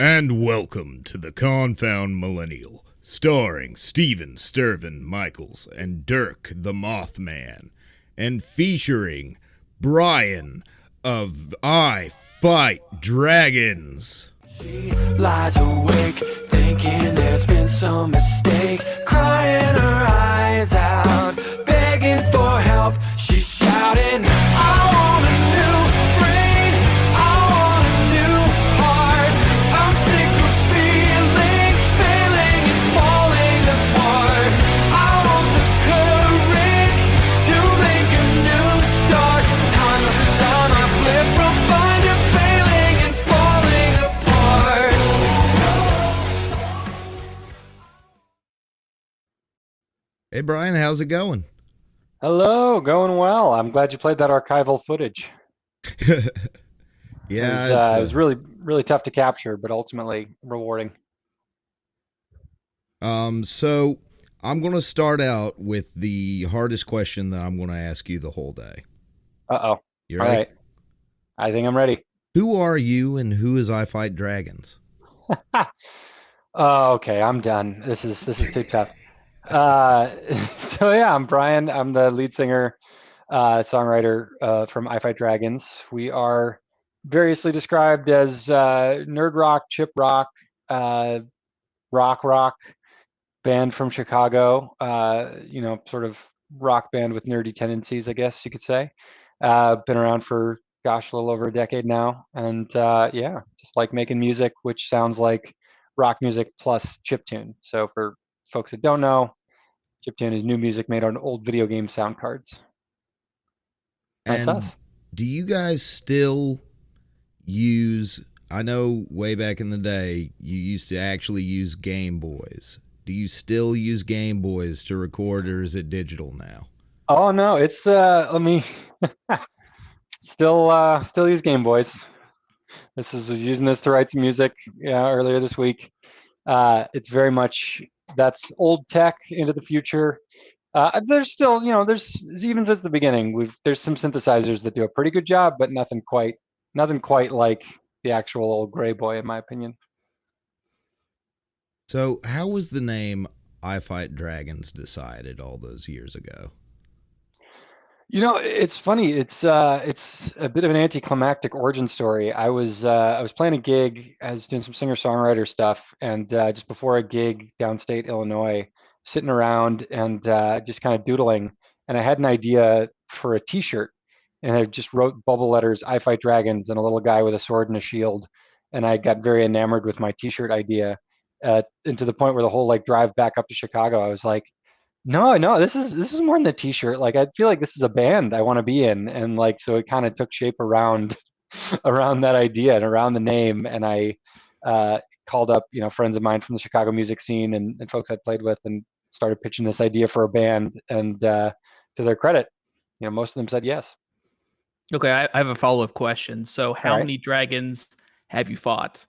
And welcome to the Confound Millennial, starring Steven Stirvin Michaels and Dirk the Mothman, and featuring Brian of I Fight Dragons. She lies awake, thinking there's been some mistake, crying her eyes out, begging for help. She's shouting, I want a new brain, I want a new heart. I'm sick of feeling, failing and falling apart. I want the courage to make a new start. Time after time I flip from fine to failing and falling apart. Hey Brian, how's it going? Hello, going well. I'm glad you played that archival footage. Yeah, It was really, really tough to capture, but ultimately rewarding. so I'm going to start out with the hardest question that I'm going to ask you the whole day. Uh-oh. You All ready? right. I think I'm ready. Who are you and who is I Fight Dragons? Oh, okay. I'm done. This is too tough. So yeah, I'm Brian. I'm the lead singer, songwriter from I Fight Dragons. We are variously described as nerd rock, chip rock, rock band from Chicago. Sort of rock band with nerdy tendencies, I guess you could say. Been around for gosh, a little over a decade now, and yeah, just like making music, which sounds like rock music plus chiptune. So for folks that don't know, chiptune is new music made on old video game sound cards. That's And us. do you guys still use, I know way back in the day, you used to actually use Game Boys. Do you still use Game Boys to record, or is it digital now? Oh no, it's let me still use Game Boys. This is using this to write some music earlier this week. It's very much that's old tech into the future. There's still, there's even since the beginning, there's some synthesizers that do a pretty good job, but nothing quite like the actual old Gray Boy, in my opinion. So, how was the name I Fight Dragons decided all those years ago? It's funny. It's a bit of an anticlimactic origin story. I was playing a gig. I was doing some singer-songwriter stuff, and just before a gig downstate Illinois, sitting around and just kind of doodling, and I had an idea for a T-shirt, and I just wrote bubble letters, "I fight dragons," and a little guy with a sword and a shield, and I got very enamored with my T-shirt idea, and to the point where the whole like drive back up to Chicago, I was like, no, this is more than a t-shirt. Like I feel like this is a band I want to be in, and like so it kind of took shape around around that idea and around the name. And I called up friends of mine from the Chicago music scene and folks I played with, and started pitching this idea for a band. And to their credit, most of them said yes. Okay, I have a follow-up question. So, All how right. many dragons have you fought?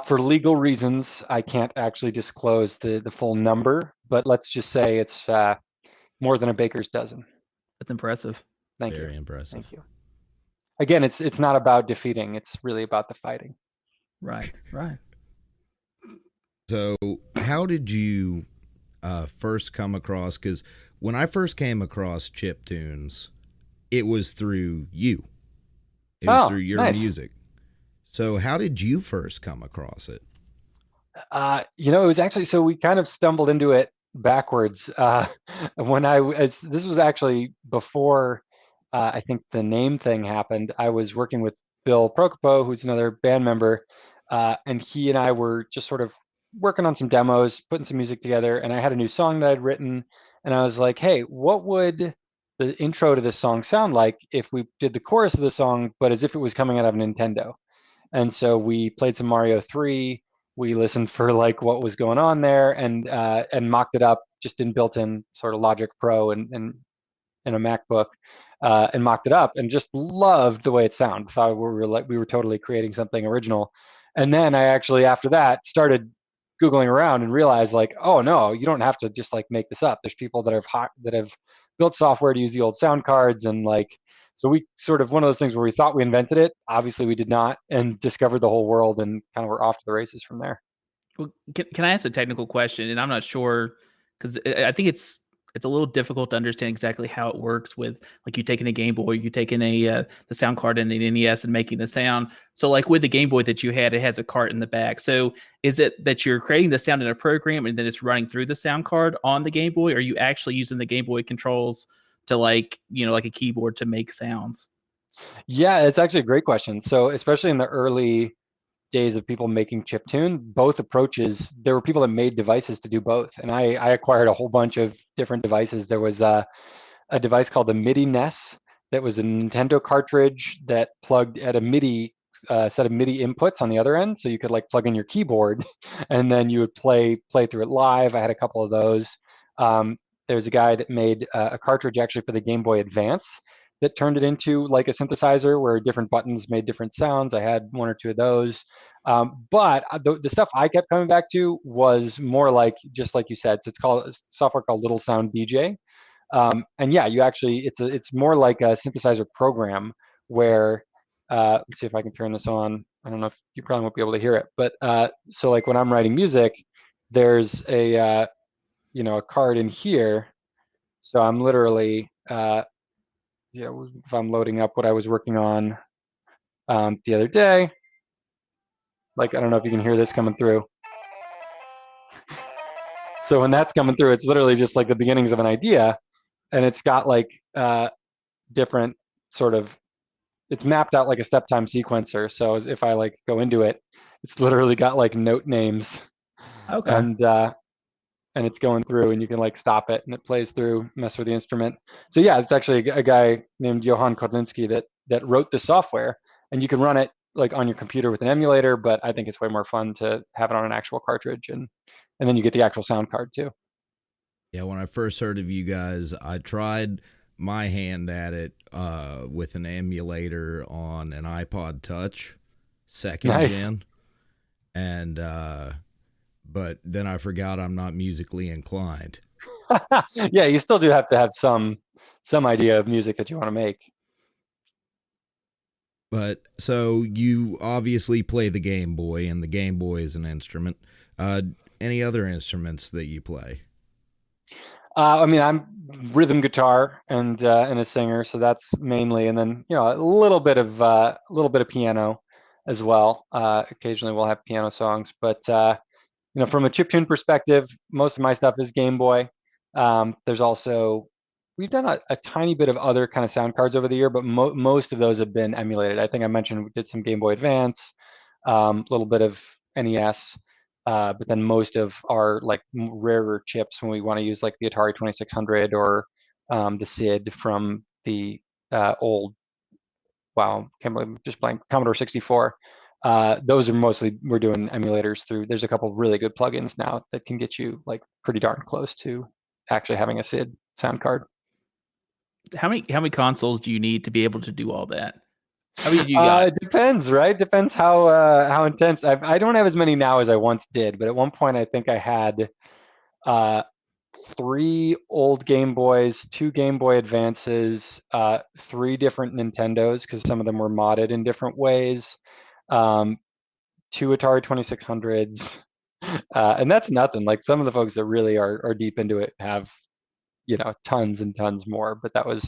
For legal reasons, I can't actually disclose the full number, but let's just say it's more than a baker's dozen. That's impressive. Thank Very you. impressive. Thank you. Again, it's not about defeating. It's really about the fighting. Right. So, how did you first come across? Because when I first came across chiptunes, it was through you. It was through your nice. music. So, how did you first come across it? It was actually so we kind of stumbled into it backwards. This was actually before I think the name thing happened. I was working with Bill Procopo, who's another band member, and he and I were just sort of working on some demos, putting some music together, and I had a new song that I'd written, and I was like, hey, what would the intro to this song sound like if we did the chorus of the song, but as if it was coming out of Nintendo? And so we played some Mario 3. We listened for like what was going on there, and mocked it up just in built-in sort of Logic Pro and in a MacBook, and mocked it up, and just loved the way it sounded. Thought we were totally creating something original. And then I actually after that started googling around and realized like, oh no, you don't have to just like make this up. There's people that have built software to use the old sound cards, and like So we sort of one of those things where we thought we invented it. Obviously, we did not, and discovered the whole world, and kind of were off to the races from there. Well, can I ask a technical question? And I'm not sure because I think it's a little difficult to understand exactly how it works with like you taking a Game Boy, you taking a the sound card in an NES and making the sound. So like with the Game Boy that you had, it has a cart in the back. So is it that you're creating the sound in a program and then it's running through the sound card on the Game Boy? Or are you actually using the Game Boy controls to like like a keyboard to make sounds? Yeah, it's actually a great question. So especially in the early days of people making chiptune, both approaches, there were people that made devices to do both. And I acquired a whole bunch of different devices. There was a device called the MIDI NES that was a Nintendo cartridge that plugged at a MIDI set of MIDI inputs on the other end. So you could like plug in your keyboard and then you would play through it live. I had a couple of those. There's a guy that made a cartridge actually for the Game Boy Advance that turned it into like a synthesizer where different buttons made different sounds. I had one or two of those. But the stuff I kept coming back to was more like, just like you said, so it's called software called Little Sound DJ. And yeah, you actually, it's more like a synthesizer program where, let's see if I can turn this on. I don't know if you probably won't be able to hear it, but so like when I'm writing music, there's a card in here. So I'm literally, if I'm loading up what I was working on the other day, like I don't know if you can hear this coming through. So when that's coming through, it's literally just like the beginnings of an idea, and it's got like different sort of, it's mapped out like a step time sequencer. So if I like go into it, it's literally got like note names, Okay. and it's going through, and you can like stop it and it plays through, mess with the instrument. So yeah, it's actually a guy named Johan Kodlinski that wrote the software, and you can run it like on your computer with an emulator, but I think it's way more fun to have it on an actual cartridge, and then you get the actual sound card too. Yeah, when I first heard of you guys, I tried my hand at it with an emulator on an iPod Touch, second Nice. gen, and but then I forgot I'm not musically inclined. Yeah, you still do have to have some idea of music that you want to make. But so you obviously play the Game Boy, and the Game Boy is an instrument. Any other instruments that you play? I mean, I'm rhythm guitar and a singer, so that's mainly, and then a little bit of piano as well. Occasionally, we'll have piano songs, but from a chiptune perspective, most of my stuff is Game Boy. There's also we've done a tiny bit of other kind of sound cards over the year, but most of those have been emulated. I think I mentioned we did some Game Boy Advance, a little bit of NES. But then most of our like rarer chips when we want to use like the Atari 2600 or the SID from the old, wow, can't believe just blank, Commodore 64. Those are mostly, we're doing emulators through. There's a couple of really good plugins now that can get you like pretty darn close to actually having a SID sound card. How many consoles do you need to be able to do all that? How many do you got? It depends, right? Depends how intense. I don't have as many now as I once did, but at one point I think I had 3 old Game Boys, 2 Game Boy Advances, 3 different Nintendos because some of them were modded in different ways, 2 Atari 2600s, and that's nothing. Like some of the folks that really are deep into it have tons and tons more. But that was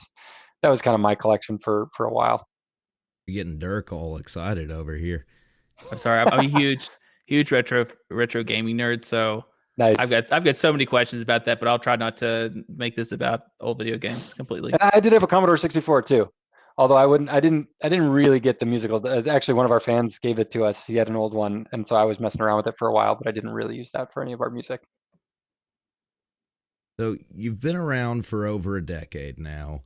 kind of my collection for a while. You're getting Dirk all excited over here. I'm sorry, I'm a huge retro gaming nerd, so Nice. I've got so many questions about that, but I'll try not to make this about old video games completely. And I did have a Commodore 64 too. Although I didn't really get the musical. Actually, one of our fans gave it to us. He had an old one, and so I was messing around with it for a while, but I didn't really use that for any of our music. So you've been around for over a decade now,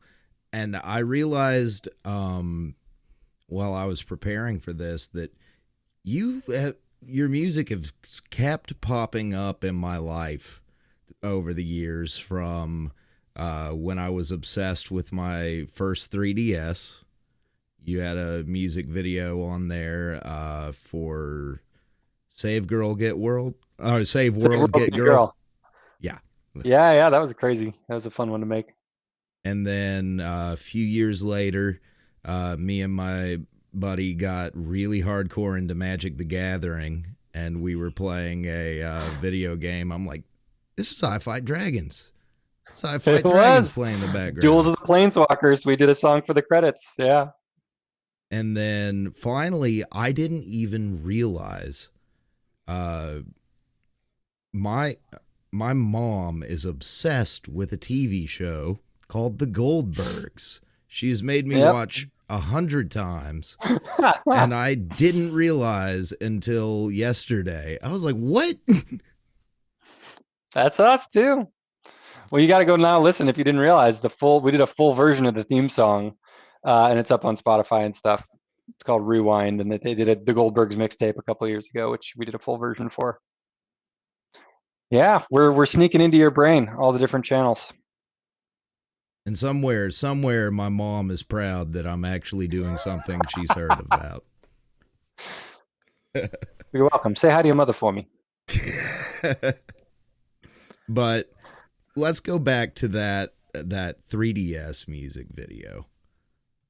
and I realized while I was preparing for this that your music has kept popping up in my life over the years, from when I was obsessed with my first 3DS. You had a music video on there for Save Girl Get World, or Save World Get Girl. Yeah. Yeah, that was crazy. That was a fun one to make. And then a few years later, Me and my buddy got really hardcore into Magic the Gathering, and we were playing a video game. I'm like, this is I-Fight Dragons. It's I-Fight It Dragons was playing in the background. Duels of the Planeswalkers. We did a song for the credits. Yeah. And then finally, I didn't even realize my mom is obsessed with a TV show called The Goldbergs. She's made me watch 100 times, and I didn't realize until yesterday. I was like, what? That's us too. Well, you got to go now listen if you didn't realize we did a full version of the theme song, and it's up on Spotify and stuff. It's called Rewind, and they did the Goldbergs mixtape a couple of years ago, which we did a full version for. Yeah, we're sneaking into your brain, all the different channels. And somewhere, my mom is proud that I'm actually doing something she's heard about. You're welcome. Say hi to your mother for me. But let's go back to that 3DS music video.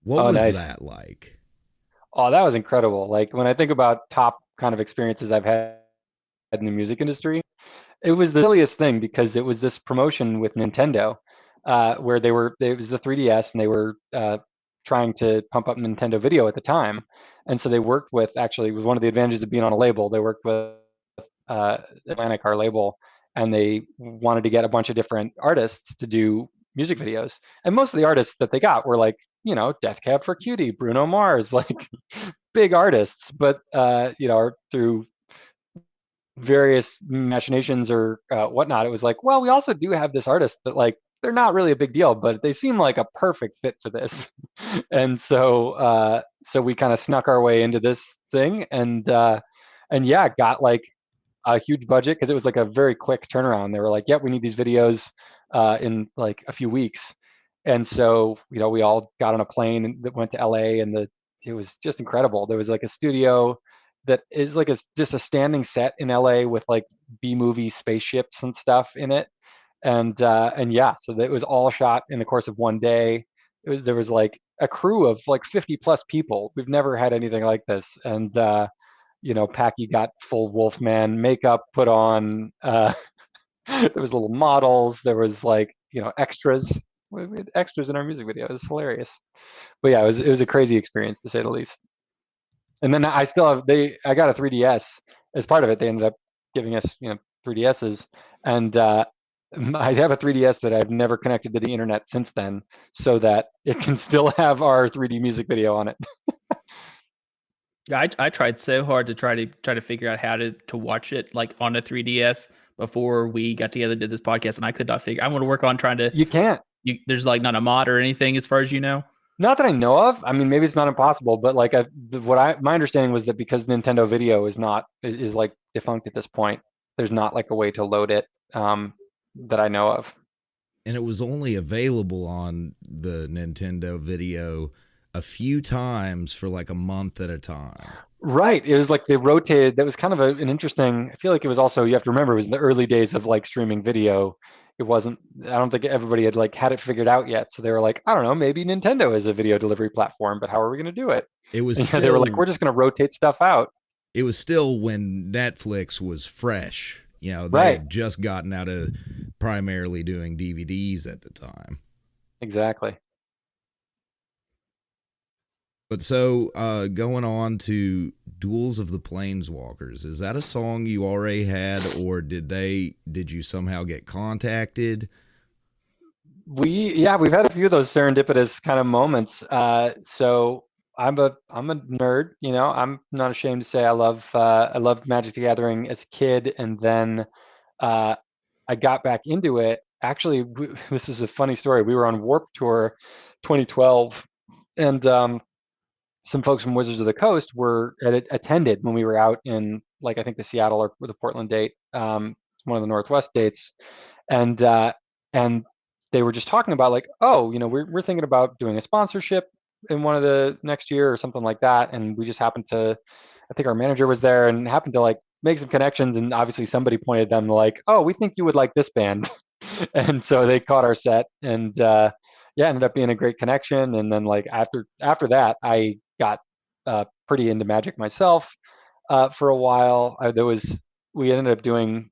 What was that like? Oh, that was incredible. Like when I think about top kind of experiences I've had in the music industry, it was the silliest thing because it was this promotion with Nintendo, where it was the 3DS and they were trying to pump up Nintendo Video at the time. And so they worked with, actually, it was one of the advantages of being on a label. They worked with Atlantic, our label, and they wanted to get a bunch of different artists to do music videos. And most of the artists that they got were like, Death Cab for Cutie, Bruno Mars, like big artists, but, through various machinations or whatnot, it was like, well, we also do have this artist that like, they're not really a big deal, but they seem like a perfect fit for this. And so we kind of snuck our way into this thing and got like a huge budget because it was like a very quick turnaround. They were like, we need these videos in like a few weeks. And so, we all got on a plane that went to LA and it was just incredible. There was like a studio that is like just a standing set in LA with like B-movie spaceships and stuff in it. So it was all shot in the course of one day. There was like a crew of like 50 plus people. We've never had anything like this. And, Packy got full Wolfman makeup put on. There was little models. There was like, extras. We had extras in our music video. It was hilarious. But yeah, it was a crazy experience to say the least. And then I got a 3DS as part of it. They ended up giving us, 3DSs. And I have a 3DS that I've never connected to the internet since then, so that it can still have our 3D music video on it. Yeah, I tried so hard to try to figure out how to watch it like on a 3DS before we got together and did this podcast, and I could not figure. I want to work on trying to. You can't. There's like not a mod or anything as far as you know. Not that I know of. I mean, maybe it's not impossible, but like my understanding was that because Nintendo Video is like defunct at this point, there's not like a way to load it that I know of. And it was only available on the Nintendo Video a few times for like a month at a time. Right. It was like they rotated. That was kind of an interesting. I feel like it was also, you have to remember, it was in the early days of like streaming video. It wasn't, I don't think everybody had like had it figured out yet. So they were like, I don't know, maybe Nintendo is a video delivery platform, but how are we going to do it? It was they were like, we're just going to rotate stuff out. It was still when Netflix was fresh. They had just gotten out of primarily doing DVDs at the time. Exactly. But so going on to Duels of the Planeswalkers, is that a song you already had, or did you somehow get contacted? We've had a few of those serendipitous kind of moments. So I'm a nerd, I'm not ashamed to say I loved Magic the Gathering as a kid, and then I got back into it. Actually, this is a funny story. We were on Warp Tour 2012, and some folks from Wizards of the Coast had attended when we were out in like I think the Seattle or the Portland date, one of the Northwest dates, and they were just talking about like, we're thinking about doing a sponsorship in one of the next year or something like that, and we just happened to, I think our manager was there and happened to like make some connections, and obviously somebody pointed them like, oh, we think you would like this band, and so they caught our set, and yeah, ended up being a great connection. And then like after that, I got pretty into Magic myself for a while. We ended up doing.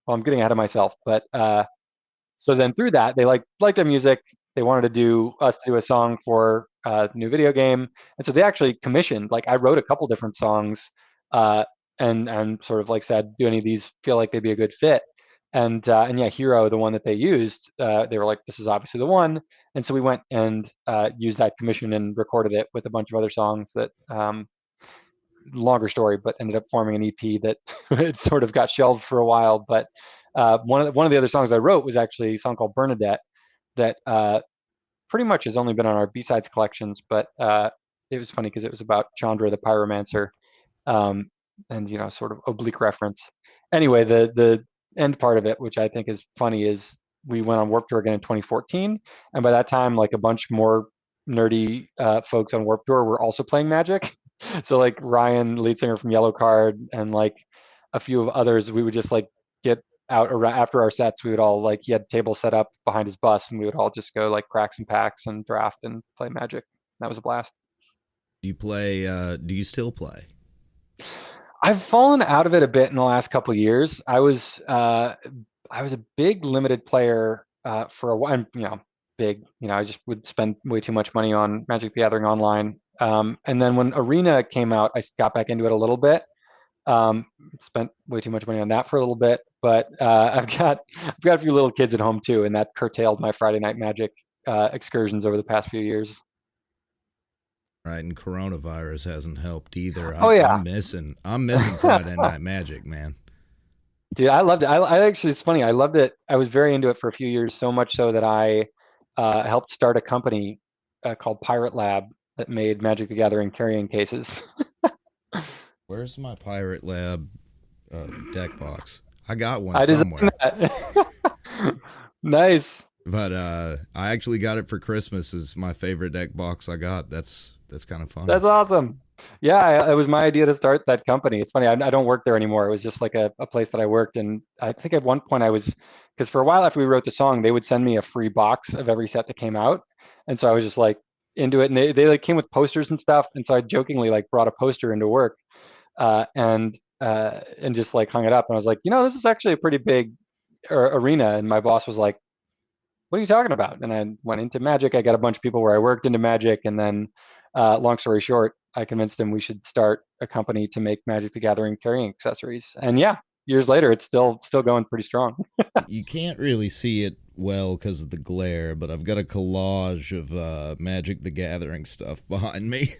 Well, I'm getting ahead of myself, but so then through that, they liked our music. They wanted to do us to do a song for a new video game, and so they actually commissioned. Like I wrote a couple different songs, uh, and sort of like said, do any of these feel like they'd be a good fit? And yeah, Hero, the one that they used, they were like, this is obviously the one. And so we went and used that commission and recorded it with a bunch of other songs that longer story, but ended up forming an EP that it sort of got shelved for a while. But one of the other songs I wrote was actually a song called Bernadette that pretty much has only been on our B-sides collections, but it was funny because it was about Chandra the Pyromancer, um, and sort of oblique reference. Anyway, the end part of it, which I think is funny, is we went on Warped Tour again in 2014, and by that time, like a bunch more nerdy folks on Warped Tour were also playing Magic. So like Ryan, lead singer from Yellow Card, and like a few of others, we would just like get out around after our sets. We would all like he had tables set up behind his bus, and we would all just go like crack some packs and draft and play Magic. That was a blast. Do you play? Do you still play? I've fallen out of it a bit in the last couple of years. I was a big limited player for a while. Big. I just would spend way too much money on Magic the Gathering Online. And then when Arena came out, I got back into it a little bit. Spent way too much money on that for a little bit, but I've got a few little kids at home too, and that curtailed my Friday night Magic excursions over the past few years. Right, and coronavirus hasn't helped either. Oh yeah, I'm missing Friday Night Magic, man. dude, I loved it. I actually, it's funny. I loved it. I was very into it for a few years, so much so that I helped start a company called Pirate Lab that made Magic the Gathering carrying cases. Where's my Pirate Lab deck box? I got one I somewhere. that. Nice. But I actually got it for Christmas. It's my favorite deck box I got. That's kind of fun. That's awesome. Yeah, it was my idea to start that company. It's funny, I don't work there anymore. It was just like a place that I worked. And I think at one point because for a while after we wrote the song, they would send me a free box of every set that came out. And so I was just like into it. And they like came with posters and stuff. And so I jokingly like brought a poster into work and just like hung it up. And I was like, this is actually a pretty big arena. And my boss was like, what are you talking about? And I went into Magic. I got a bunch of people where I worked into Magic. And then long story short, I convinced him we should start a company to make Magic the Gathering carrying accessories. And yeah, years later, it's still going pretty strong. You can't really see it well because of the glare, but I've got a collage of Magic the Gathering stuff behind me.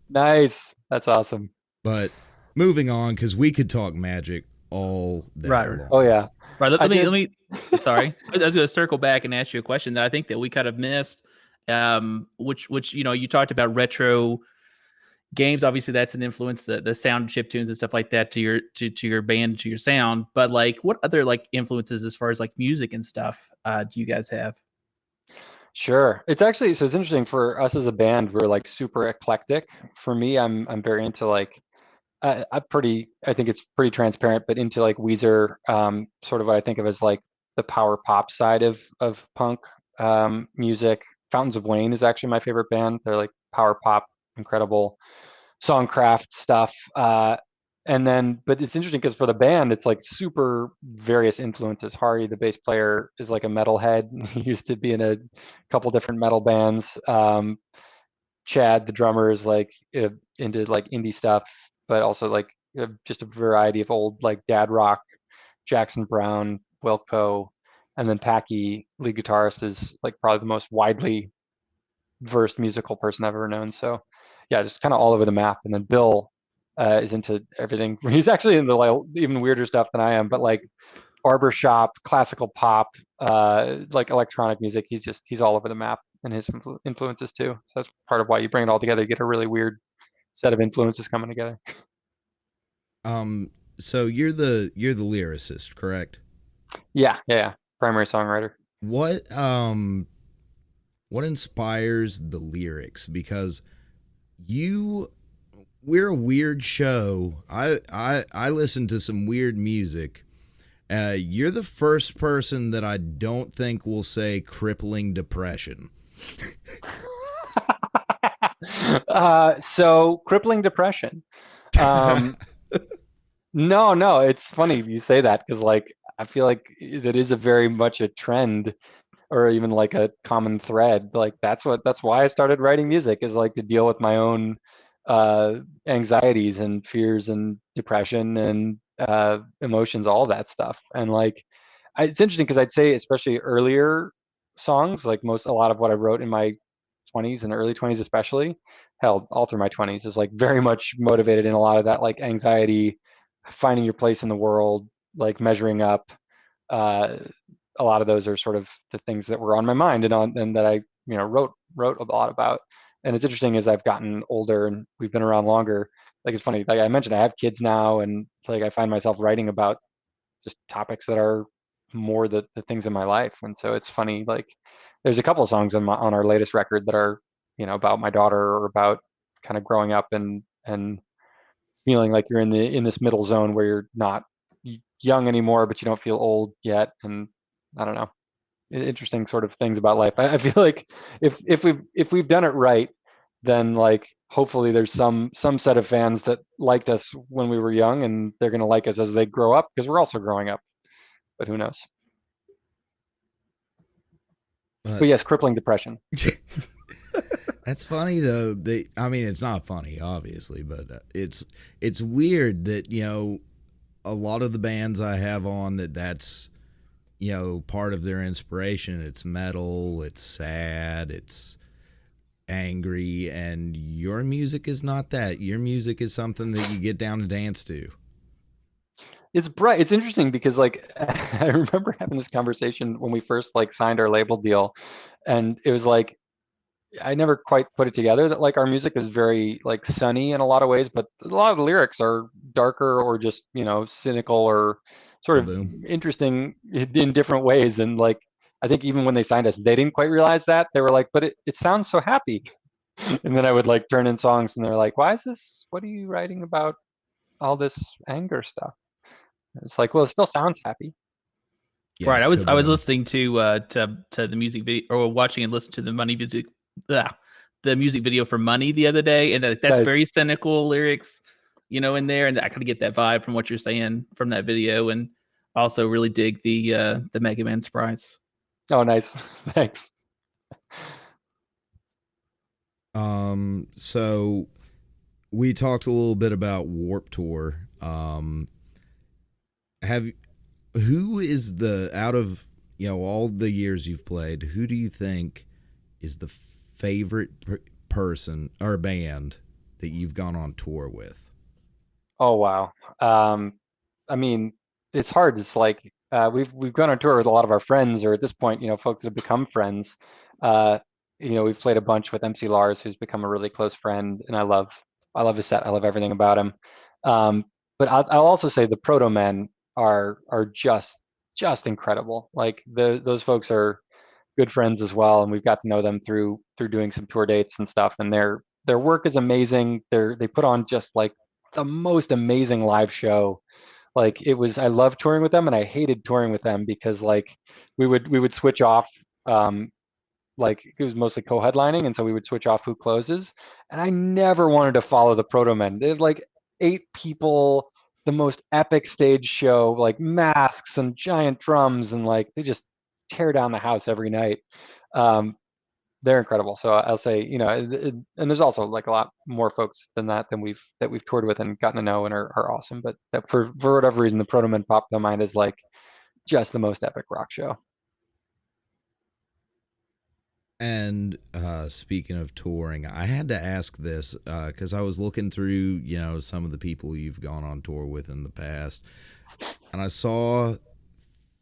Nice. That's awesome. But moving on, because we could talk Magic all day long. Oh yeah. Right. Let me. Sorry, I was going to circle back and ask you a question that I think that we kind of missed. Which you talked about retro games. Obviously, that's an influence, the sound chip tunes and stuff like that to your band, to your sound. But like, what other like influences as far as like music and stuff do you guys have? Sure. It's interesting for us as a band. We're like super eclectic. For me, I'm very into like I think it's pretty transparent, but into like Weezer, sort of what I think of as like the power pop side of punk music. Fountains of Wayne is actually my favorite band. They're like power pop, incredible songcraft stuff. But it's interesting because for the band, it's like super various influences. Hari, the bass player, is like a metalhead. He used to be in a couple different metal bands. Chad, the drummer, is like into like indie stuff, but also like just a variety of old like dad rock, Jackson Browne, Wilco, and then Packy, lead guitarist, is like probably the most widely versed musical person I've ever known. So yeah, just kind of all over the map. And then Bill is into everything. He's actually into like even weirder stuff than I am, but like barbershop, classical pop, like electronic music. He's all over the map, and his influences too. So that's part of why you bring it all together. You get a really weird set of influences coming together. So you're the lyricist, correct? Yeah. Primary songwriter. What inspires the lyrics? Because we're a weird show. I listen to some weird music. You're the first person that I don't think will say crippling depression. So crippling depression. Um, no, no, it's funny you say that because like I feel like that is a very much a trend or even like a common thread. Like that's why I started writing music is like to deal with my own anxieties and fears and depression and emotions, all that stuff. And like it's interesting because I'd say especially earlier songs, like a lot of what I wrote in my 20s and early 20s especially, hell, all through my 20s is like very much motivated in a lot of that like anxiety, finding your place in the world, like measuring up. Uh, a lot of those are sort of the things that were on my mind and that I wrote a lot about. And it's interesting as I've gotten older and we've been around longer. Like it's funny, like I mentioned, I have kids now, and like I find myself writing about just topics that are more the things in my life. And so it's funny, like there's a couple of songs on our latest record that are, about my daughter or about kind of growing up and feeling like you're in this middle zone where you're not young anymore, but you don't feel old yet. And I don't know, interesting sort of things about life. I feel like if we've done it right, then like hopefully there's some set of fans that liked us when we were young, and they're gonna like us as they grow up because we're also growing up. But who knows? But But yes, crippling depression. that's funny though. I mean, it's not funny, obviously, but it's weird that a lot of the bands I have on that's part of their inspiration. It's metal, it's sad, it's angry, and your music is not that. Your music is something that you get down and dance to. It's bright. It's interesting because like I remember having this conversation when we first like signed our label deal, and it was like I never quite put it together that like our music is very like sunny in a lot of ways, but a lot of the lyrics are darker or just, cynical or sort Ba of boom. interesting in different ways. And like I think even when they signed us, they didn't quite realize that. They were like, but it sounds so happy. And then I would like turn in songs and they're like, why is this? What are you writing about all this anger stuff? It's like, well, it still sounds happy. Yeah, Right. I was kaboom. listening to the music video or watching and listening to the money music the music video for Money the other day, and that's Nice. very cynical lyrics, in there, and I kind of get that vibe from what you're saying from that video, and also really dig the Mega Man sprites. Oh, nice. Thanks. So we talked a little bit about Warp Tour. Have who is the out of all the years you've played? Who do you think is the favorite person or band that you've gone on tour with? Oh, wow. Um, I mean, it's hard. It's like we've gone on tour with a lot of our friends, or at this point, folks that have become friends. Uh, we've played a bunch with MC Lars, who's become a really close friend, and I love his set. I love everything about him. Um, but I'll also say the Proto Men are just incredible. Like those folks are good friends as well, and we've got to know them through doing some tour dates and stuff. And their work is amazing. They put on just like the most amazing live show. Like I love touring with them and I hated touring with them because like we would switch off. Like it was mostly co-headlining, and so we would switch off who closes. And I never wanted to follow the Proto Men. They had like 8 people, the most epic stage show, like masks and giant drums, and like they just tear down the house every night. Um, they're incredible. So I'll say, and there's also like a lot more folks than that we've toured with and gotten to know and are awesome. But that for whatever reason, the Proto Men popped to mind as like just the most epic rock show. And speaking of touring, I had to ask this because I was looking through, some of the people you've gone on tour with in the past, and I saw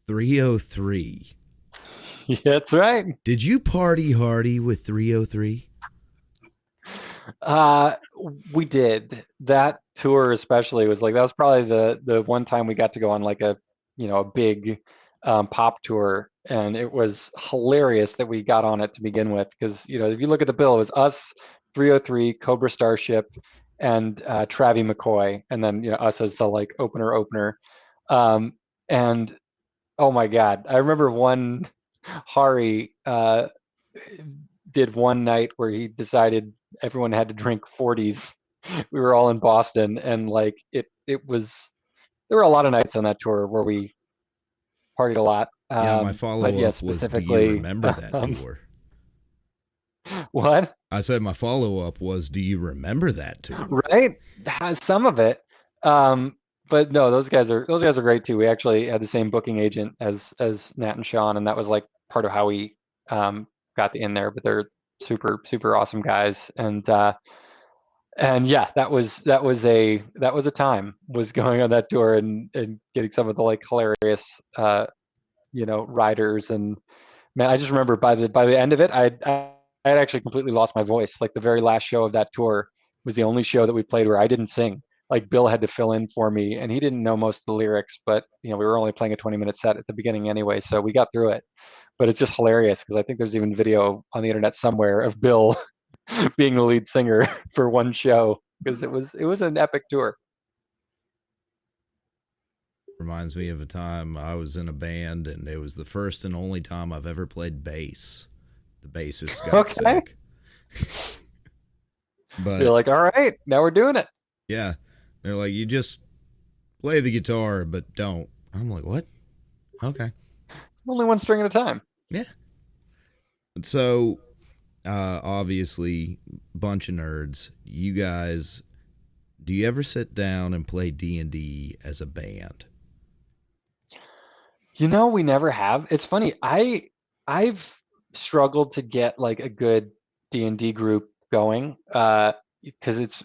303. Yeah, that's right. Did you party hardy with 303? Uh, we did that tour especially was like that was probably the one time we got to go on like a big pop tour, and it was hilarious that we got on it to begin with because if you look at the bill, it was us, 303, Cobra Starship, and Travie McCoy, and then us as the like opener. And oh my God, I remember one Hari did one night where he decided everyone had to drink 40s. We were all in Boston, and like it was. There were a lot of nights on that tour where we partied a lot. Yeah, my But yeah, follow-up was, do you specifically, remember that tour? what? I said my follow-up was, do you remember that tour? Right? Has some of it. But no, those guys are great too. We actually had the same booking agent as Nat and Sean, and that was like part of how we got in there. But they're super super awesome guys, and yeah, that was a time, was going on that tour and getting some of the like hilarious riders. And man, I just remember by the end of it, I had actually completely lost my voice. Like the very last show of that tour was the only show that we played where I didn't sing. Like Bill had to fill in for me, and he didn't know most of the lyrics, but we were only playing a 20-minute set at the beginning anyway, so we got through it. But it's just hilarious because I think there's even video on the internet somewhere of Bill being the lead singer for one show, because it was an epic tour. Reminds me of a time I was in a band, and it was the first and only time I've ever played bass. The bassist got sick. But you're like, all right, now we're doing it. Yeah. They're like, you just play the guitar, but don't. I'm like, what? Okay. Only one string at a time. Yeah. So, obviously, bunch of nerds. You guys, do you ever sit down and play D&D as a band? We never have. It's funny. I've struggled to get like a good D&D group going, because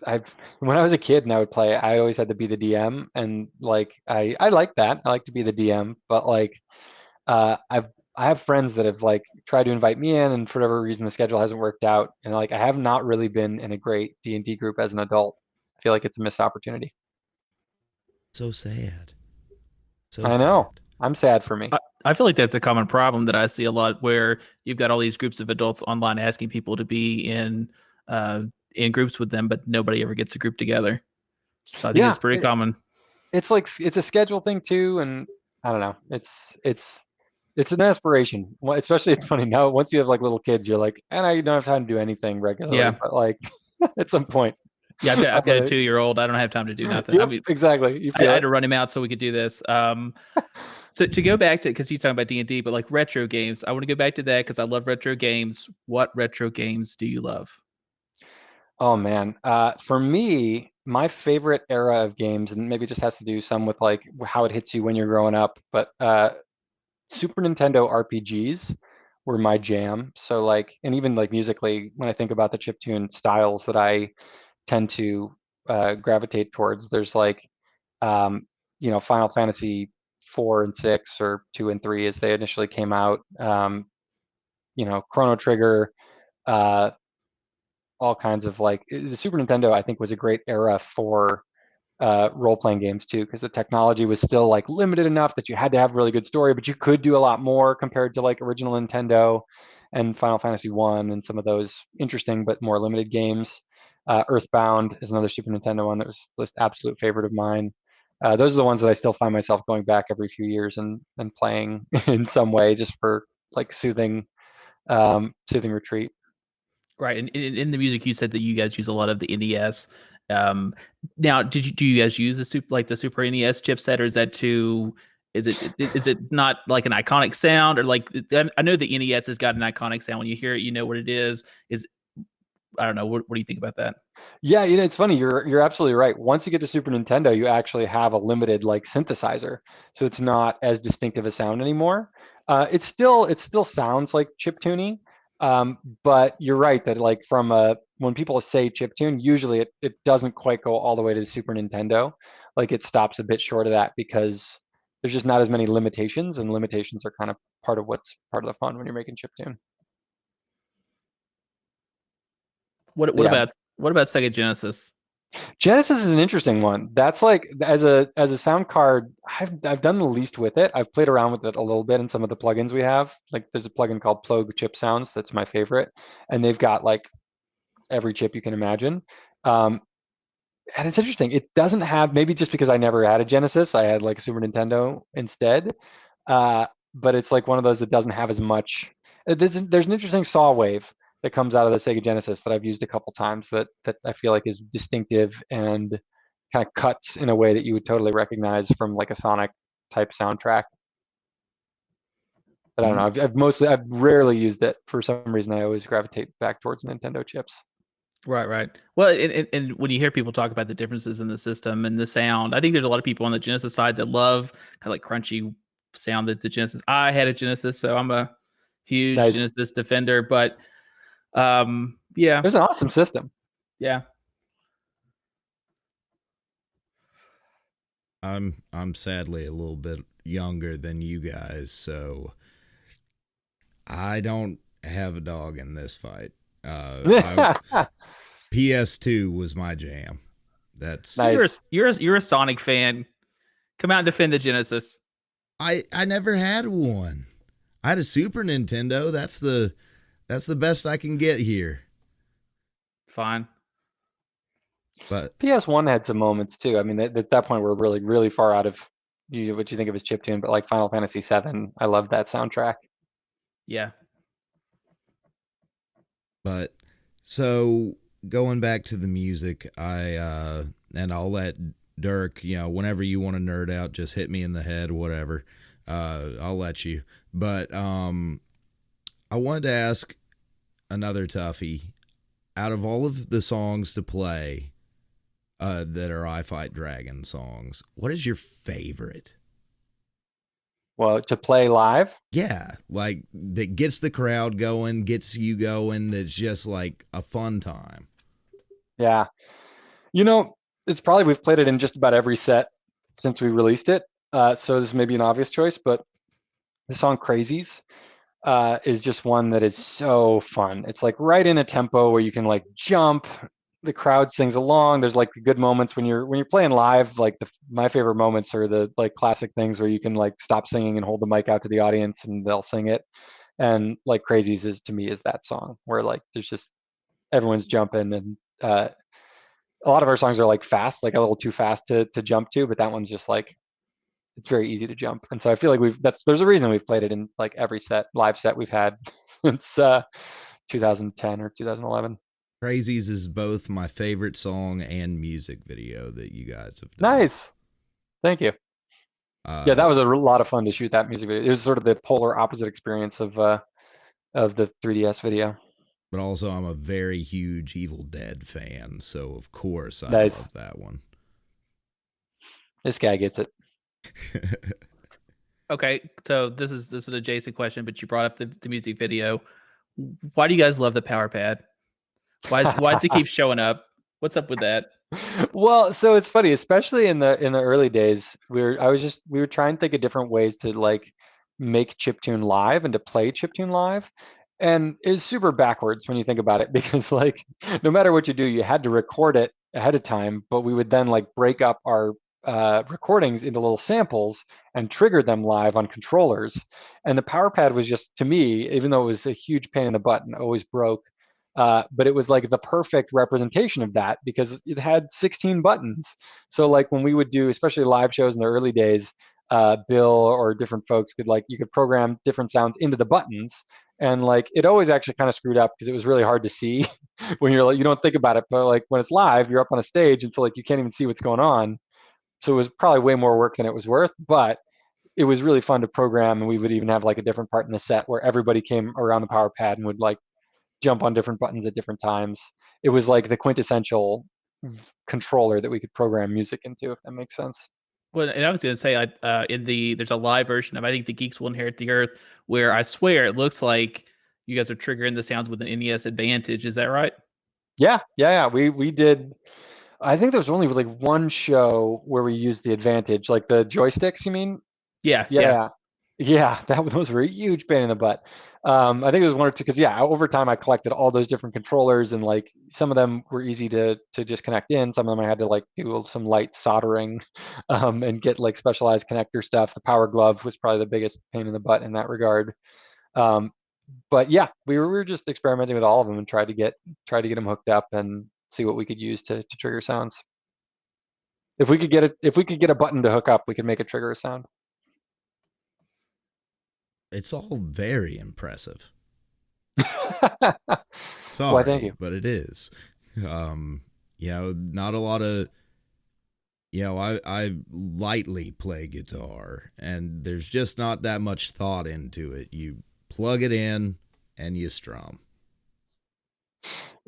when I was a kid and I would play, I always had to be the DM, and like I like that. I like to be the DM, but like I have friends that have like tried to invite me in, and for whatever reason the schedule hasn't worked out, and like I have not really been in a great D&D group as an adult. I feel like it's a missed opportunity. So sad. I know. I'm sad for me. I feel like that's a common problem that I see a lot, where you've got all these groups of adults online asking people to be in groups with them, but nobody ever gets a group together. So I think it's pretty common. It's like it's a schedule thing too, and I don't know. It's an aspiration. Especially, it's funny now. Once you have like little kids, you're like, and I don't have time to do anything regularly. Yeah. But like at some point. Yeah, I've got a 2-year-old. I don't have time to do nothing. Yep, I mean, exactly. I had to run him out so we could do this. So to go back to, because he's talking about D&D, but like retro games, I want to go back to that because I love retro games. What retro games do you love? Oh man, for me, my favorite era of games, and maybe it just has to do some with like how it hits you when you're growing up, but Super Nintendo RPGs were my jam. So like, and even like musically, when I think about the chiptune styles that I tend to gravitate towards, there's like Final Fantasy 4 and 6, or 2 and 3 as they initially came out, Chrono Trigger, all kinds of like the Super Nintendo, I think, was a great era for role-playing games too, because the technology was still like limited enough that you had to have a really good story, but you could do a lot more compared to like original Nintendo and Final Fantasy 1 and some of those interesting but more limited games. Earthbound is another Super Nintendo one that was just absolute favorite of mine. Those are the ones that I still find myself going back every few years and playing in some way, just for like soothing retreat. Right, and in the music, you said that you guys use a lot of the NES. Now, do you guys use the Super NES chipset, or is that too? Is it not like an iconic sound, or like I know the NES has got an iconic sound. When you hear it, you know what it is. I don't know. What do you think about that? Yeah, it's funny. You're absolutely right. Once you get to Super Nintendo, you actually have a limited like synthesizer, so it's not as distinctive a sound anymore. It still sounds like chiptuning, but you're right that like when people say chiptune, usually it doesn't quite go all the way to the Super Nintendo. Like it stops a bit short of that because there's just not as many limitations, and limitations are kind of part of the fun when you're making chiptune. What about Sega Genesis? Genesis is an interesting one. That's like as a sound card, I've done the least with it. I've played around with it a little bit in some of the plugins we have. Like there's a plugin called Plogue Chip Sounds that's my favorite, and they've got like every chip you can imagine. And it's interesting. It doesn't have, maybe just because I never had a Genesis, I had like a Super Nintendo instead. But it's like one of those that doesn't have as much. There's an interesting saw wave that comes out of the Sega Genesis that I've used a couple times that I feel like is distinctive and kind of cuts in a way that you would totally recognize from like a Sonic type soundtrack. But I don't know. I've rarely used it for some reason. I always gravitate back towards Nintendo chips. Right, right. Well, and when you hear people talk about the differences in the system and the sound, I think there's a lot of people on the Genesis side that love kind of like crunchy sound that the Genesis. I had a Genesis, so I'm a huge Nice. Genesis defender. But yeah, There's an awesome system. yeah. I'm sadly a little bit younger than you guys, so I don't have a dog in this fight. PS2 was my jam. That's Nice. You're a Sonic fan. Come out and defend the Genesis. I never had one. I had a Super Nintendo. That's the best I can get here. Fine. But PS1 had some moments too. I mean, at that point, we're really, really far out of what you think of as chiptune, but like Final Fantasy VII, I love that soundtrack. Yeah. But so going back to the music, and I'll let Dirk, whenever you want to nerd out, just hit me in the head, whatever. I'll let you. But I wanted to ask another toughie. Out of all of the songs to play that are I Fight Dragon songs, what is your favorite? Well, to play live, Yeah, like that gets the crowd going, gets you going, that's just like a fun time. yeah. It's probably we've played it in just about every set since we released it. So this may be an obvious choice, but the song Crazies is just one that is so fun. It's like right in a tempo where you can like jump. The crowd sings along. There's like the good moments when you're playing live. Like my favorite moments are the like classic things where you can like stop singing and hold the mic out to the audience and they'll sing it. And like Crazies is to me is that song where like there's just everyone's jumping and a lot of our songs are like fast, like a little too fast to jump to, but that one's just like it's very easy to jump. And so I feel like there's a reason we've played it in like every live set we've had since 2010 or 2011. Crazies is both my favorite song and music video that you guys have done. Nice. Thank you. Yeah, that was a lot of fun to shoot that music video. It was sort of the polar opposite experience of the 3DS video. But also, I'm a very huge Evil Dead fan, so of course I Nice. love that one. This guy gets it. Okay, so this is an adjacent question, but you brought up the music video. Why do you guys love the power pad? Why does it keep showing up? What's up with that? Well, so it's funny, especially in the early days, we were trying to think of different ways to like make chiptune live and to play chiptune live. And it's super backwards when you think about it because like no matter what you do, you had to record it ahead of time, but we would then like break up our recordings into little samples and trigger them live on controllers. And the power pad was just, to me, even though it was a huge pain in the butt and always broke, but it was like the perfect representation of that because it had 16 buttons. So like when we would do, especially live shows in the early days, Bill or different folks you could program different sounds into the buttons. And like it always actually kind of screwed up because it was really hard to see when you're like, you don't think about it, but like when it's live, you're up on a stage and so like you can't even see what's going on. So it was probably way more work than it was worth, but it was really fun to program. And we would even have like a different part in the set where everybody came around the power pad and would like jump on different buttons at different times. It was like the quintessential controller that we could program music into, if that makes sense. Well, and I was going to say, there's a live version of I think the Geeks Will Inherit the Earth, where I swear it looks like you guys are triggering the sounds with an NES Advantage. Is that right? Yeah. We did. I think there was only like one show where we used the Advantage, like the joysticks. You mean? Yeah. Yeah. Those were a huge pain in the butt. I think it was one or two because over time I collected all those different controllers and like some of them were easy to just connect in. Some of them I had to like do some light soldering and get like specialized connector stuff. The Power Glove was probably the biggest pain in the butt in that regard. But yeah, we were just experimenting with all of them and try to get them hooked up and see what we could use to trigger sounds. If we could get a button to hook up, we could make it trigger a sound. It's all very impressive. Why, thank Sorry, you. but it is. Not a lot of I lightly play guitar, and there's just not that much thought into it. You plug it in and you strum.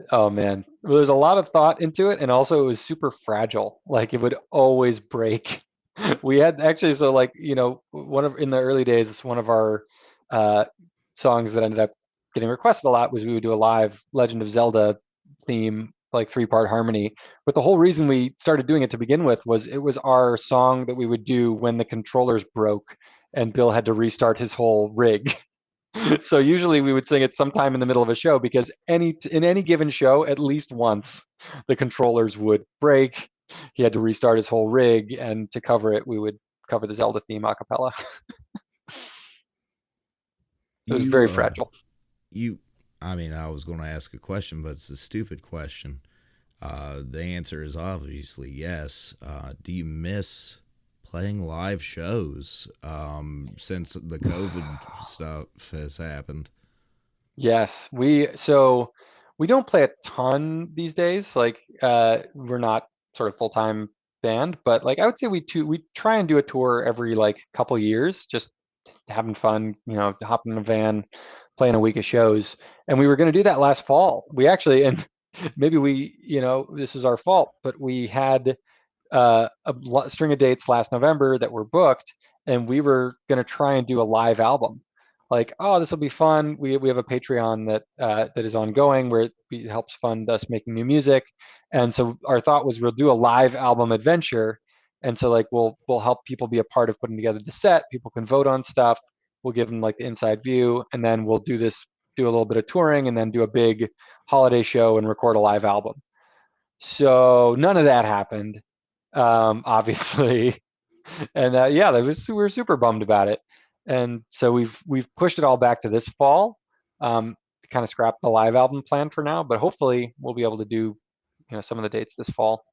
Oh man, well, there's a lot of thought into it, and also it was super fragile. Like it would always break. We had actually, so like one of in the early days, one of our uh, songs that ended up getting requested a lot was we would do a live Legend of Zelda theme, like three-part harmony. But the whole reason we started doing it to begin with was it was our song that we would do when the controllers broke and Bill had to restart his whole rig. So usually we would sing it sometime in the middle of a show because in any given show, at least once, the controllers would break. He had to restart his whole rig, and to cover it, we would cover the Zelda theme a cappella. It was You very uh fragile. you I mean, I was going to ask a question, but it's a stupid question. The answer is obviously yes. Do you miss playing live shows since the COVID stuff has happened? Yes, we don't play a ton these days. Like we're not sort of full-time band, but like I would say we try and do a tour every like couple years, just having fun, hopping in a van, playing a week of shows. And we were going to do that last fall. We actually, and maybe this is our fault, but we had string of dates last November that were booked, and we were going to try and do a live album. Like, oh, this will be fun. We have a Patreon that is ongoing where it helps fund us making new music, and so our thought was we'll do a live album adventure, and so like we'll help people be a part of putting together the set. People can vote on stuff. We'll give them like the inside view, and then we'll do a little bit of touring, and then do a big holiday show and record a live album. So none of that happened, obviously. And yeah, we were super bummed about it. And so we've pushed it all back to this fall, to kind of scrap the live album plan for now. But hopefully we'll be able to do some of the dates this fall.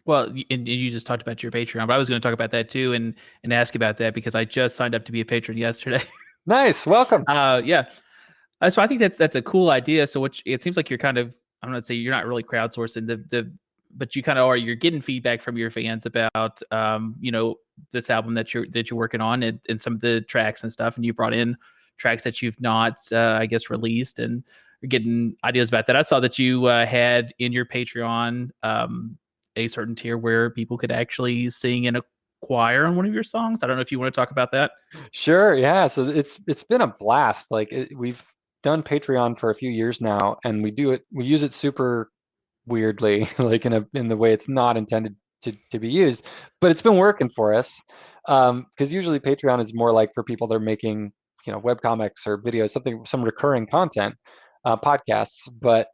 Well, and you just talked about your Patreon, but I was going to talk about that too, and ask about that because I just signed up to be a patron yesterday. Nice, welcome. Yeah. So I think that's a cool idea. So it seems like you're kind of, I'm not saying you're not really crowdsourcing but you kind of are. You're getting feedback from your fans about this album that you're working on, and some of the tracks and stuff, and you brought in tracks that you've not I guess released, and you're getting ideas about that. I saw that you had in your Patreon a certain tier where people could actually sing in a choir on one of your songs. I don't know if you want to talk about that. Sure, yeah. So it's been a blast. Like we've done Patreon for a few years now, and we use it super weirdly, like in the way it's not intended to be used, but it's been working for us. Because usually Patreon is more like for people that are making, web comics or videos, some recurring content, podcasts. But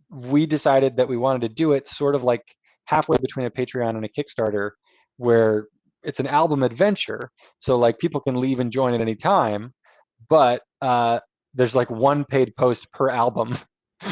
we decided that we wanted to do it sort of like halfway between a Patreon and a Kickstarter, where it's an album adventure. So like people can leave and join at any time, but there's like one paid post per album.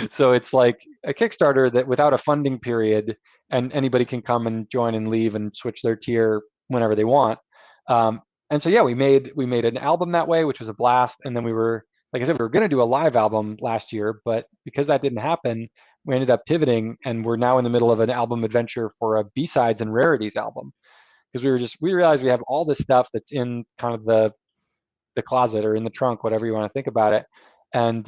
So it's like a Kickstarter that without a funding period, and anybody can come and join and leave and switch their tier whenever they want. And so yeah, we made an album that way, which was a blast. And then like I said, we were going to do a live album last year, but because that didn't happen, we ended up pivoting, and we're now in the middle of an album adventure for a B-sides and rarities album, because we realized we have all this stuff that's in kind of the closet or in the trunk, whatever you want to think about it. And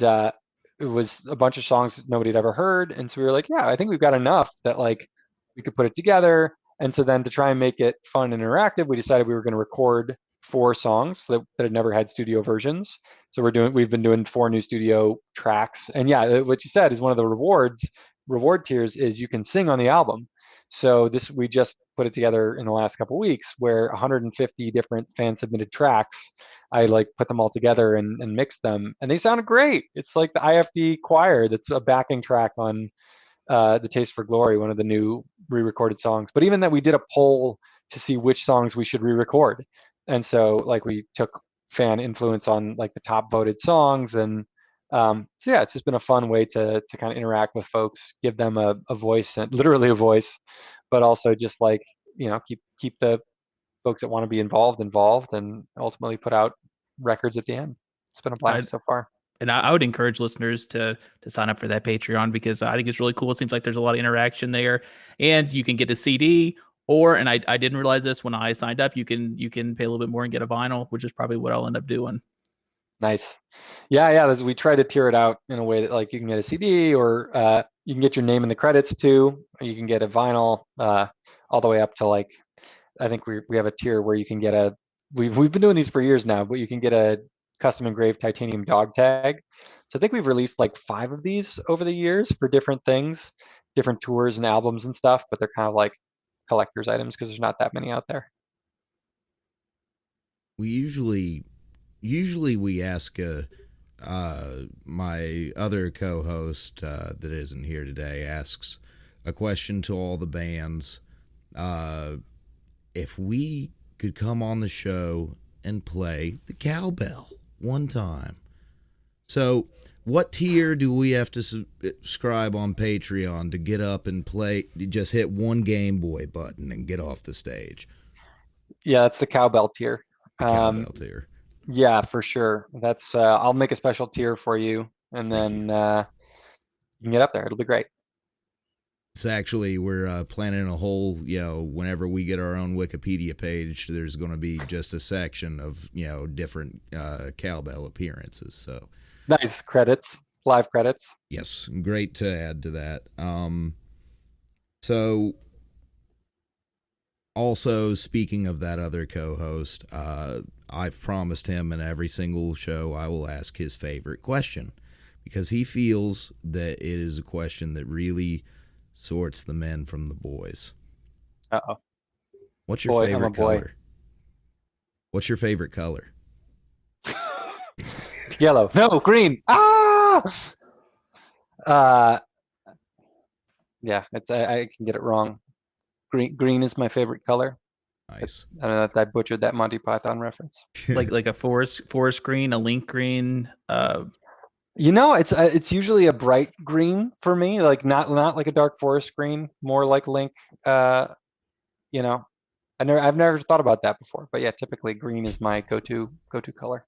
it was a bunch of songs that nobody had ever heard. And so we were like, yeah, I think we've got enough that like we could put it together. And so then to try and make it fun and interactive, we decided we were going to record 4 songs that had never had studio versions. So we've been doing 4 new studio tracks. And yeah, what you said is one of the reward tiers is you can sing on the album. So we just put it together in the last couple of weeks, where 150 different fan submitted tracks, I like put them all together and mixed them, and they sounded great. It's like the IFD choir that's a backing track on the Taste for Glory, one of the new re-recorded songs. But even that, we did a poll to see which songs we should re-record, and so like we took fan influence on like the top voted songs. And so yeah, it's just been a fun way to kind of interact with folks, give them a voice, and literally a voice, but also just like keep the folks that want to be involved, and ultimately put out records at the end. It's been a blast so far. And I would encourage listeners to sign up for that Patreon, because I think it's really cool. It seems like there's a lot of interaction there, and you can get a CD, and I didn't realize this when I signed up. You can pay a little bit more and get a vinyl, which is probably what I'll end up doing. Nice. Yeah. We try to tier it out in a way that like you can get a CD, or you can get your name in the credits too. Or you can get a vinyl all the way up to like, I think we have a tier where you can get we've been doing these for years now, but you can get a custom engraved titanium dog tag. So I think we've released like 5 of these over the years for different things, different tours and albums and stuff, but they're kind of like collector's items because there's not that many out there. We usually we ask my other co-host that isn't here today asks a question to all the bands. If we could come on the show and play the cowbell one time. So what tier do we have to subscribe on Patreon to get up and play? Just hit one Game Boy button and get off the stage. Yeah, that's the cowbell tier. Cowbell tier. Yeah, for sure. That's I'll make a special tier for you, and then you can get up there. It'll be great. It's actually, we're planning a whole, whenever we get our own Wikipedia page, there's going to be just a section of, different cowbell appearances. So nice. Credits, live credits. Yes, great to add to that. So also, speaking of that other co-host, I've promised him in every single show I will ask his favorite question, because he feels that it is a question that really sorts the men from the boys. Uh-oh. What's your favorite color? What's your favorite color? Yellow. No, green. Yeah, I can get it wrong. Green is my favorite color. Nice. I don't know if I butchered that Monty Python reference. like a forest green, a link green. It's usually a bright green for me, like not like a dark forest green, more like link. I've never thought about that before, but yeah, typically green is my go-to color.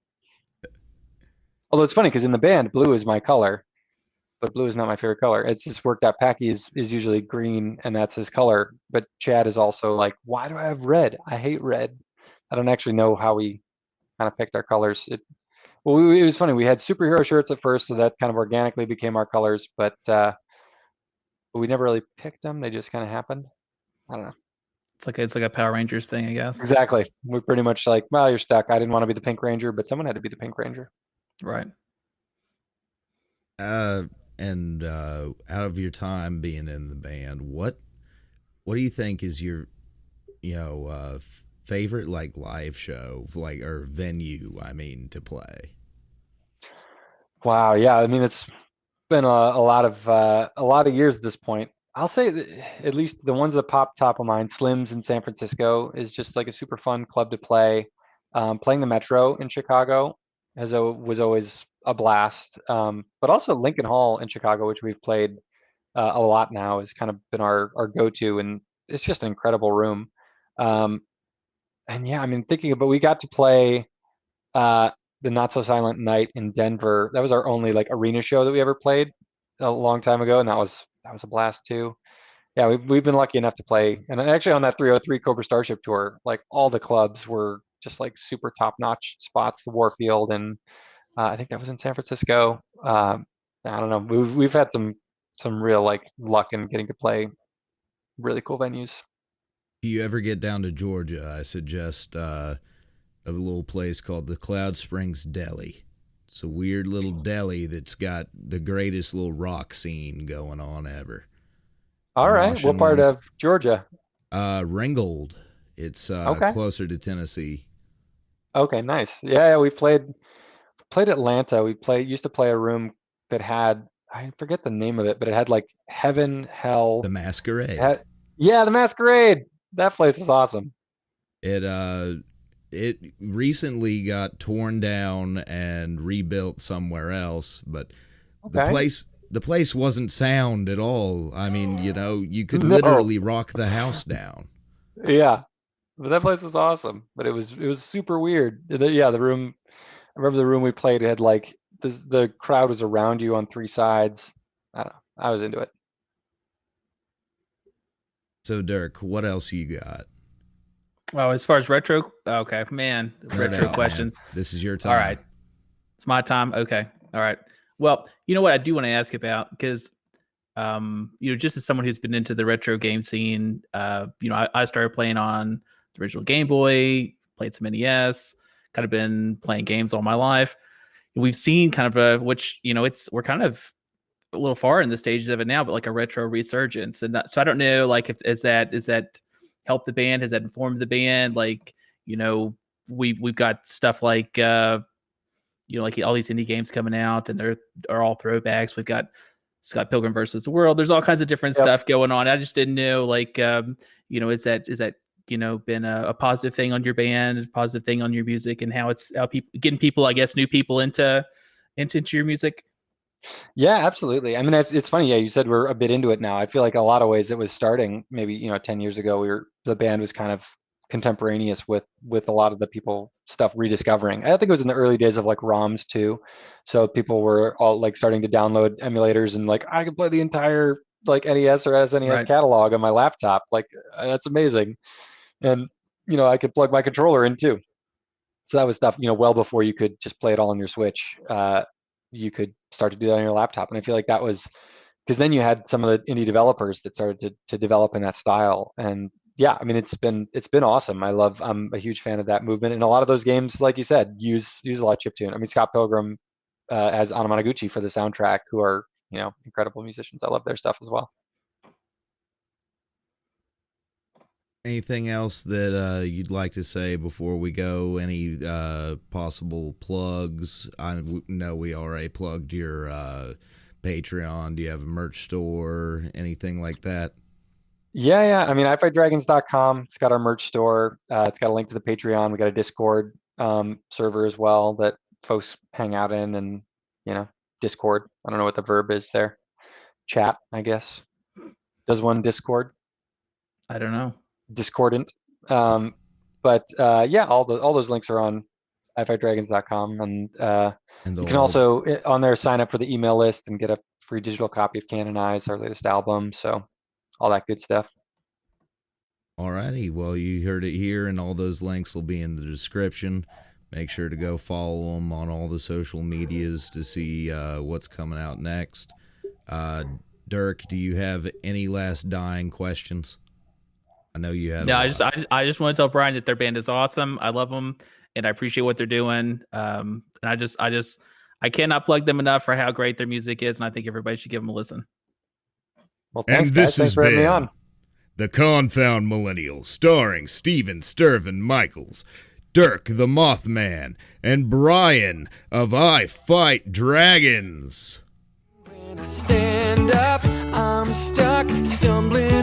Although it's funny because in the band, blue is my color, but blue is not my favorite color. It's just worked out. Packy is usually green, and that's his color. But Chad is also like, why do I have red? I hate red. I don't actually know how we kind of picked our colors. It was funny. We had superhero shirts at first, so that kind of organically became our colors. But we never really picked them. They just kind of happened. I don't know. It's like a Power Rangers thing, I guess. Exactly. We're pretty much like, well, you're stuck. I didn't want to be the Pink Ranger, but someone had to be the Pink Ranger. Right. And out of your time being in the band, what do you think is your favorite like live show, like, or venue, to play? Wow, yeah. I mean, it's been a lot of years at this point. I'll say that at least the ones that pop top of mind, Slim's in San Francisco is just like a super fun club to play. Playing the Metro in Chicago was always a blast. But also Lincoln Hall in Chicago, which we've played a lot now, has kind of been our go-to, and it's just an incredible room. And yeah, I mean, but we got to play the Not So Silent Night in Denver. That was our only like arena show that we ever played a long time ago, and that was a blast too. Yeah, we've been lucky enough to play, and actually on that 303 Cobra Starship tour, like all the clubs were just like super top-notch spots. The Warfield, and I think that was in San Francisco. I don't know. We've had some real like luck in getting to play really cool venues. If you ever get down to Georgia, I suggest a little place called the Cloud Springs Deli. It's a weird little deli that's got the greatest little rock scene going on ever. All right. What part of Georgia? Ringgold. It's closer to Tennessee. Okay, nice. Yeah, we played Atlanta. We used to play a room that had, I forget the name of it, but it had like Heaven, Hell. The Masquerade. The Masquerade. That place is awesome. It recently got torn down and rebuilt somewhere else, but the place wasn't sound at all. I mean, you could literally rock the house down. Yeah, but that place was awesome. But it was super weird. The room remember the room we played had like the crowd was around you on 3 sides. I don't know. I was into it. So Dirk, what else you got? Oh, as far as retro, okay, man, Nerd retro out, questions. man. This is your time. All right, it's my time. Okay, all right. Well, you know what I do want to ask about, because just as someone who's been into the retro game scene, I started playing on the original Game Boy, played some NES, kind of been playing games all my life. We've seen kind of we're kind of a little far in the stages of it now, but like a retro resurgence. And so I don't know, like, if is that helped the band? Has that informed the band? Like, we've got stuff like, like all these indie games coming out, and are all throwbacks. We've got Scott Pilgrim versus the World. There's all kinds of different stuff going on. I just didn't know, like, is that been a positive thing on your band, a positive thing on your music, and how people getting people, I guess, new people into your music. Yeah, absolutely. I mean, it's funny. Yeah, you said we're a bit into it now. I feel like a lot of ways it was starting maybe 10 years ago. The band was kind of contemporaneous with a lot of the people stuff rediscovering. I think it was in the early days of like ROMs too, so people were all like starting to download emulators, and like I could play the entire like NES or SNES catalog on my laptop. Like that's amazing, and I could plug my controller in too. So that was stuff well before you could just play it all on your Switch. You could start to do that on your laptop, and I feel like that was because then you had some of the indie developers that started to develop in that style. And yeah, I mean, it's been awesome. I'm a huge fan of that movement, and a lot of those games, like you said, use a lot of chiptune. I mean, Scott Pilgrim has Anamanaguchi for the soundtrack, who are incredible musicians. I love their stuff as well. Anything else that you'd like to say before we go? Any possible plugs? I know we already plugged your Patreon. Do you have a merch store? Anything like that? Yeah. I mean, ifightdragons.com. It's got our merch store. It's got a link to the Patreon. We got a Discord server as well that folks hang out in, and Discord. I don't know what the verb is there. Chat, I guess. Does one Discord? I don't know. Discordant. But yeah, all those links are on ifightdragons.com, and you can also on there sign up for the email list and get a free digital copy of Canonize, our latest album. So all that good stuff. Alrighty, well, you heard it here, and all those links will be in the description. Make sure to go follow them on all the social medias to see what's coming out next. Dirk, do you have any last dying questions? I know you had. No, I just want to tell Brian that their band is awesome. I love them, and I appreciate what they're doing. And I cannot plug them enough for how great their music is, and I think everybody should give them a listen. Well, thanks, and this has been the Confound Millennial, starring Steven Stirvin Michaels, Dirk the Mothman, and Brian of I Fight Dragons. When I stand up, I'm stuck, stumbling